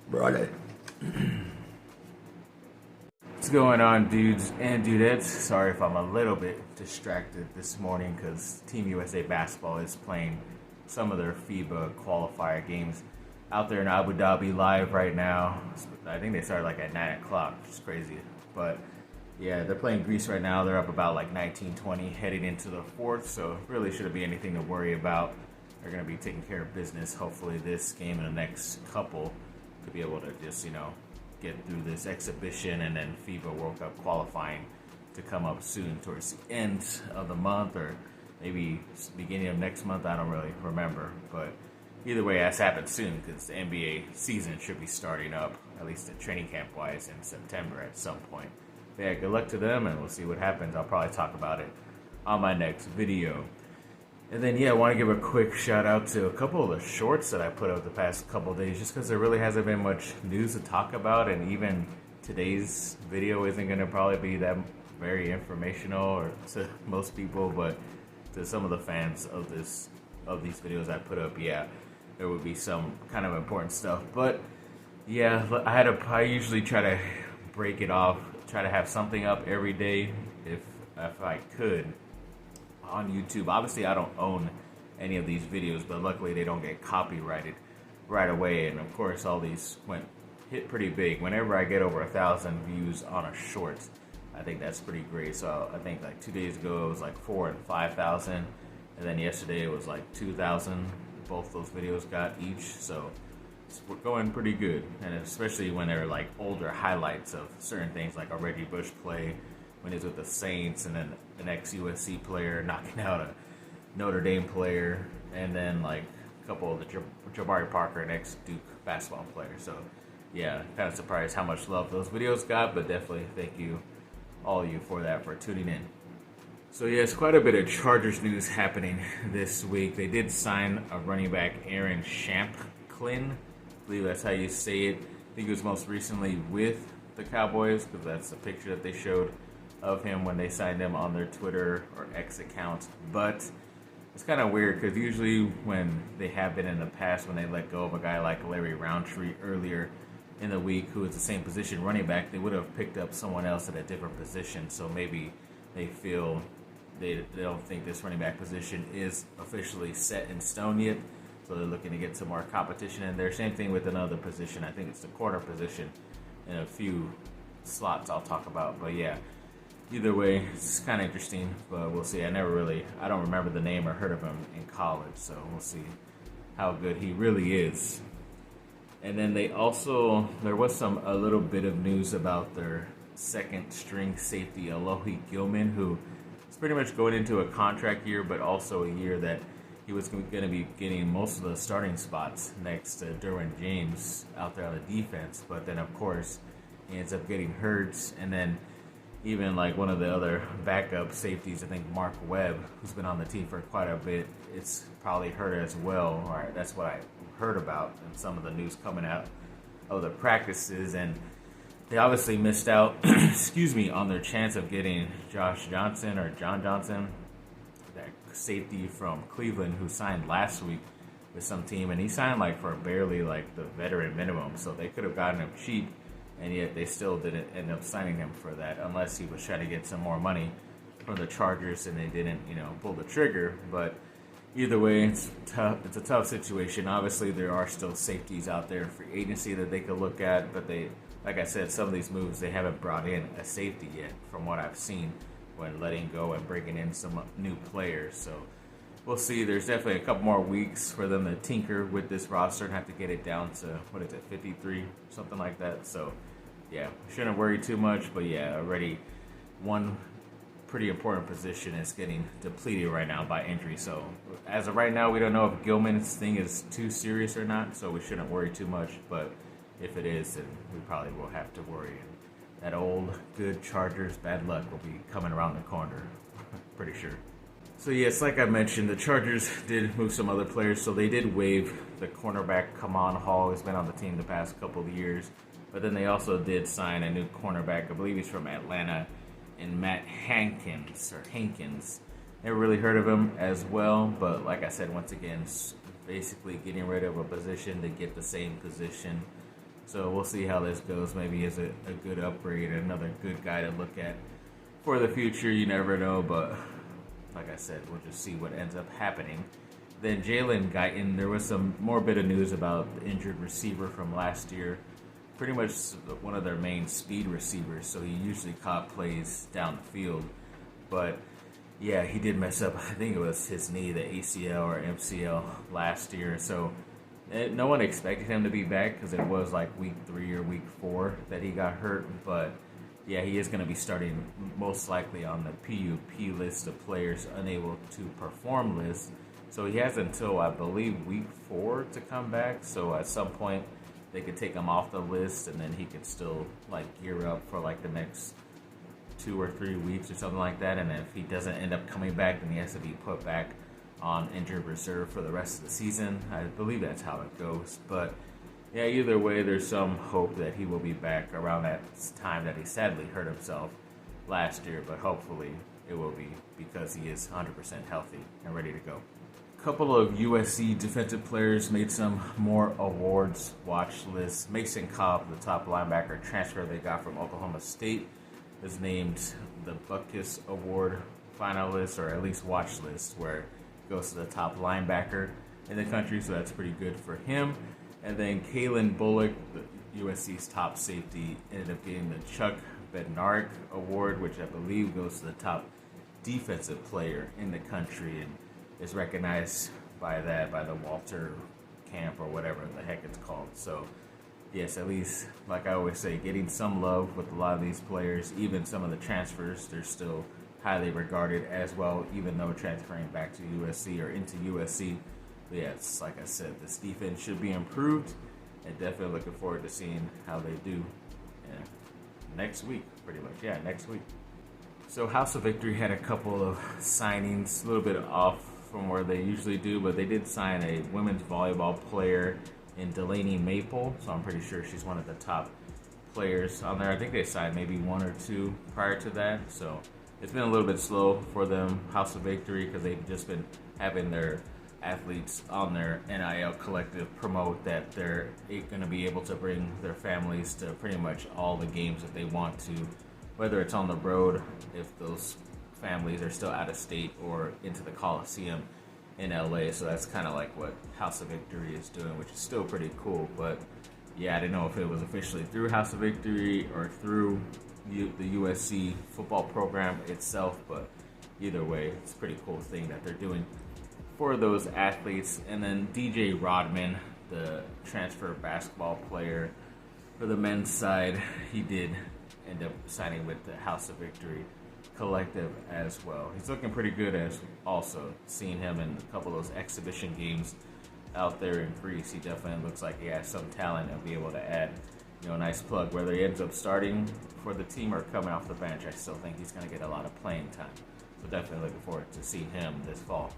Brother. What's going on, dudes and dudettes? Sorry if I'm a little bit distracted this morning because Team USA basketball is playing some of their FIBA qualifier games out there in Abu Dhabi live right now. I think they started like at 9 o'clock, which is crazy. But yeah, they're playing Greece right now. They're up about like 19-20 heading into the fourth, so really shouldn't be anything to worry about. They're going to be taking care of business, hopefully, this game and the next couple to be able to just, get through this exhibition and then FIBA World Cup qualifying to come up soon towards the end of the month or maybe beginning of next month. I don't really remember, but either way, that's happened soon because the NBA season should be starting up, at least the training camp wise, in September at some point. But yeah, good luck to them, and we'll see what happens. I'll probably talk about it on my next video. And then, I want to give a quick shout out to a couple of the shorts that I put out the past couple of days, just because there really hasn't been much news to talk about, and even today's video isn't going to probably be that very informational or to most people, but to some of the fans of these videos I put up, there would be some kind of important stuff. But I usually try to break it off, try to have something up every day if I could. On YouTube. Obviously, I don't own any of these videos, but luckily they don't get copyrighted right away. And of course, all these hit pretty big. Whenever I get over 1,000 views on a short, I think that's pretty great. So I think like 2 days ago it was like 4,000 and 5,000, and then yesterday it was like 2,000. Both those videos got each, so we're going pretty good. And especially when they're like older highlights of certain things, like a Reggie Bush play when he's with the Saints, and then an ex-USC player knocking out a Notre Dame player, and then like a couple of the Jabari Parker, an ex-Duke basketball player. So kind of surprised how much love those videos got, but definitely thank you, all of you, for that, for tuning in. So it's quite a bit of Chargers news happening this week. They did sign a running back, Aaron Shamplin. I believe that's how you say it. I think he was most recently with the Cowboys, because that's the picture that they showed of him when they signed him on their Twitter or X account. But it's kind of weird because usually when they have been in the past, when they let go of a guy like Larry Roundtree earlier in the week, who is the same position running back, they would have picked up someone else at a different position. So maybe they feel they don't think this running back position is officially set in stone yet. So they're looking to get some more competition in there. Same thing with another position. I think it's the corner position in a few slots I'll talk about. But either way, it's kind of interesting, but we'll see. I don't remember the name or heard of him in college, so we'll see how good he really is. And then there was a little bit of news about their second string safety, Alohi Gilman, who is pretty much going into a contract year, but also a year that he was going to be getting most of the starting spots next to Derwin James out there on the defense. But then, of course, he ends up getting hurt, and then even like one of the other backup safeties, I think Mark Webb, who's been on the team for quite a bit, it's probably hurt as well. Or that's what I heard about in some of the news coming out of the practices. And they obviously missed out, on their chance of getting John Johnson, that safety from Cleveland who signed last week with some team. And he signed like for barely like the veteran minimum, so they could have gotten him cheap. And yet they still didn't end up signing him for that, unless he was trying to get some more money from the Chargers and they didn't, pull the trigger. But either way, it's tough. It's a tough situation. Obviously, there are still safeties out there in free agency that they could look at, but like I said, some of these moves, they haven't brought in a safety yet, from what I've seen when letting go and bringing in some new players. So we'll see. There's definitely a couple more weeks for them to tinker with this roster and have to get it down to, 53, something like that. So shouldn't worry too much, but already one pretty important position is getting depleted right now by injury. So as of right now, we don't know if Gilman's thing is too serious or not, so we shouldn't worry too much. But if it is, then we probably will have to worry. And that old good Chargers bad luck will be coming around the corner, pretty sure. So yes, like I mentioned, the Chargers did move some other players. So they did waive the cornerback Kaman Hall, who's been on the team the past couple of years. But then they also did sign a new cornerback. I believe he's from Atlanta, and Matt Hankins. Never really heard of him as well. But like I said, once again, basically getting rid of a position to get the same position So we'll see how this goes. Maybe it's a good upgrade, another good guy to look at for the future. You never know, but like I said, we'll just see what ends up happening. Then Jalen Guyton, there was some more bit of news about the injured receiver from last year. Pretty much one of their main speed receivers, so he usually caught plays down the field. But yeah, he did mess up. I think it was his knee, the ACL or MCL last year. So no one expected him to be back because it was like week 3 or week 4 that he got hurt. But yeah, he is going to be starting most likely on the PUP list of players unable to perform list. So he has until, I believe, week 4 to come back. So at some point, they could take him off the list, and then he could still like gear up for like the next 2 or 3 weeks or something like that. And if he doesn't end up coming back, then he has to be put back on injured reserve for the rest of the season. I believe that's how it goes. But yeah, either way, there's some hope that he will be back around that time that he sadly hurt himself last year. But hopefully it will be because he is 100% healthy and ready to go. A couple of USC defensive players made some more awards watch lists. Mason Cobb, the top linebacker transfer they got from Oklahoma State, is named the Butkus Award finalist, or at least watch list, where it goes to the top linebacker in the country, so that's pretty good for him. And then Kalen Bullock, the USC's top safety, ended up getting the Chuck Bednarik Award, which I believe goes to the top defensive player in the country, and is recognized by the Walter Camp or whatever the heck it's called. So yes, at least, like I always say, getting some love with a lot of these players. Even some of the transfers, they're still highly regarded as well, even though transferring back to USC or into USC. But yes, like I said, this defense should be improved, and definitely looking forward to seeing how they do next week, pretty much. Yeah, next week. So House of Victory had a couple of signings, a little bit off from where they usually do, but they did sign a women's volleyball player in Delaney Maple, so I'm pretty sure she's one of the top players on there. I think they signed maybe 1 or 2 prior to that, so it's been a little bit slow for them, House of Victory, because they've just been having their athletes on their NIL collective promote that they're going to be able to bring their families to pretty much all the games that they want to, whether it's on the road, if those families are still out of state, or into the Coliseum in LA. So that's kind of like what House of Victory is doing, which is still pretty cool. But yeah, I didn't know if it was officially through House of Victory or through the USC football program itself, but either way, it's a pretty cool thing that they're doing for those athletes. And then DJ Rodman, the transfer basketball player for the men's side, he did end up signing with the House of Victory collective as well. He's looking pretty good, as also seeing him in a couple of those exhibition games out there in Greece. He definitely looks like he has some talent and be able to add, a nice plug. Whether he ends up starting for the team or coming off the bench, I still think he's going to get a lot of playing time. So definitely looking forward to seeing him this fall.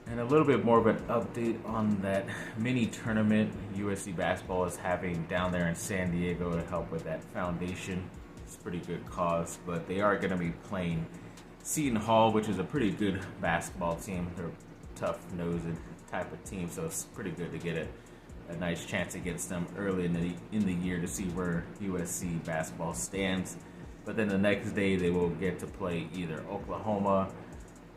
And a little bit more of an update on that mini tournament USC basketball is having down there in San Diego to help with that foundation. It's a pretty good cause, but they are going to be playing Seton Hall, which is a pretty good basketball team. They're a tough-nosed type of team, so it's pretty good to get a nice chance against them early in the year to see where USC basketball stands. But then the next day they will get to play either Oklahoma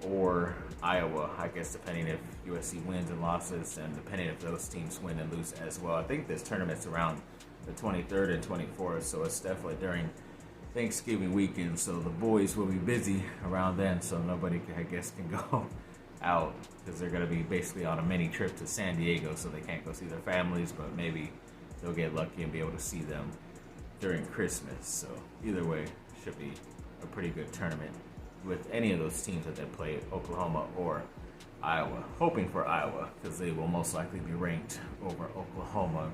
or Iowa, I guess, depending if USC wins and losses, and depending if those teams win and lose as well. I think this tournament's around the 23rd and 24th, so it's definitely during Thanksgiving weekend, so the boys will be busy around then, so nobody, I guess, can go out because they're going to be basically on a mini trip to San Diego, so they can't go see their families, but maybe they'll get lucky and be able to see them during Christmas. So either way, should be a pretty good tournament with any of those teams that they play, Oklahoma or Iowa. Hoping for Iowa because they will most likely be ranked over Oklahoma.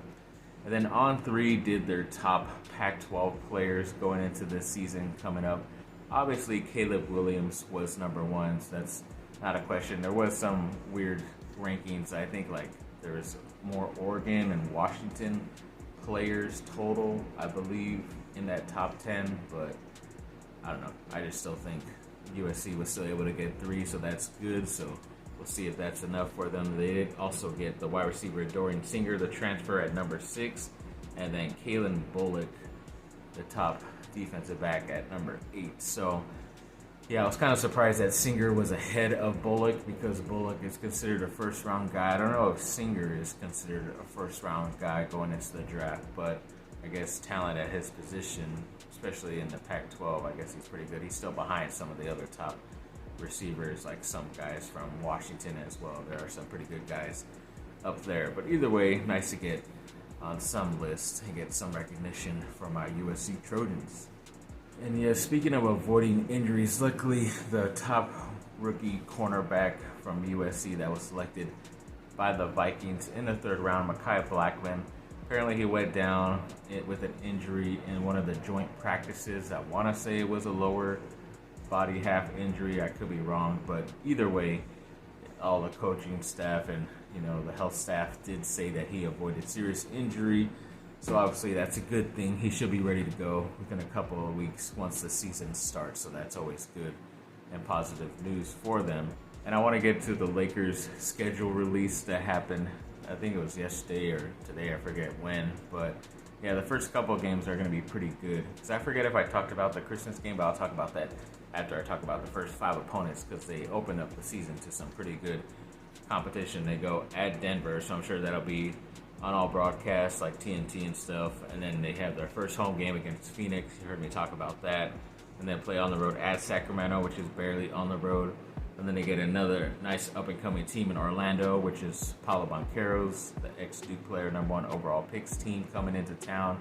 And then On3 did their top Pac-12 players going into this season coming up. Obviously, Caleb Williams was number 1, so that's not a question. There was some weird rankings. I think like there was more Oregon and Washington players total, I believe, in that top 10, but I don't know. I just still think USC was still able to get 3, so that's good. So we'll see if that's enough for them. They did also get the wide receiver Dorian Singer, the transfer, at number 6. and then Kalen Bullock, the top defensive back, at number 8. So, yeah, I was kind of surprised that Singer was ahead of Bullock because Bullock is considered a first-round guy. I don't know if Singer is considered a first-round guy going into the draft, but I guess talent at his position, especially in the Pac-12, I guess he's pretty good. He's still behind some of the other top receivers, like some guys from Washington as well. There are some pretty good guys up there. But either way, nice to get on some list and get some recognition from our USC Trojans. And yeah, speaking of avoiding injuries, luckily the top rookie cornerback from USC that was selected by the Vikings in the 3rd round, Mekhi Blackmon, apparently he went down with an injury in one of the joint practices. I want to say it was a lower body half injury. I could be wrong, but either way, all the coaching staff and the health staff did say that he avoided serious injury. So obviously that's a good thing. He should be ready to go within a couple of weeks once the season starts. So that's always good and positive news for them. And I want to get to the Lakers schedule release that happened. I think it was yesterday or today. I forget when. But yeah, the first couple of games are going to be pretty good. Because I forget if I talked about the Christmas game, but I'll talk about that after I talk about the first 5 opponents because they opened up the season to some pretty good competition. They go at Denver, so I'm sure that'll be on all broadcasts like TNT and stuff. And then they have their first home game against Phoenix. You heard me talk about that. And then play on the road at Sacramento, which is barely on the road. And then they get another nice up-and-coming team in Orlando, which is Paolo Banchero's, the ex-Duke player, #1 overall picks team coming into town.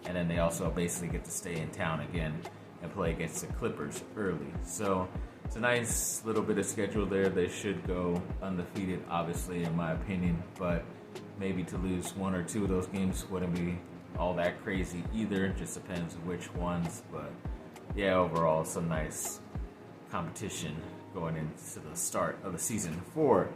And then they also basically get to stay in town again and play against the Clippers early. So it's a nice little bit of schedule there. They should go undefeated, obviously, in my opinion. But maybe to lose 1 or 2 of those games wouldn't be all that crazy either. Just depends which ones. But yeah, overall, some nice competition going into the start of the season for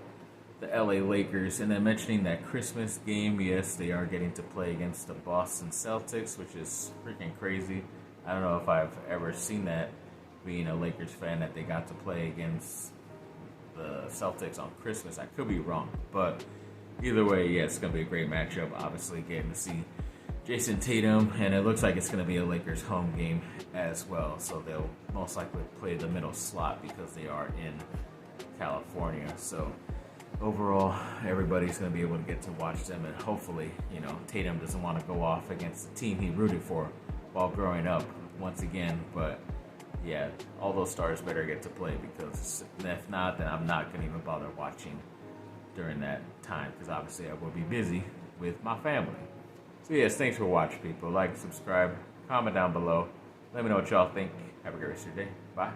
the LA Lakers. And then mentioning that Christmas game, yes, they are getting to play against the Boston Celtics, which is freaking crazy. I don't know if I've ever seen that, being a Lakers fan, that they got to play against the Celtics on Christmas. I could be wrong, but either way, yeah, it's going to be a great matchup. Obviously, getting to see Jason Tatum, and it looks like it's going to be a Lakers home game as well. So they'll most likely play the middle slot because they are in California. So overall, everybody's going to be able to get to watch them, and hopefully, Tatum doesn't want to go off against the team he rooted for while growing up once again. But yeah, all those stars better get to play, because if not, then I'm not going to even bother watching during that time, because obviously I will be busy with my family. So yes, thanks for watching, people. Like, subscribe, comment down below. Let me know what y'all think. Have a great rest of your day. Bye.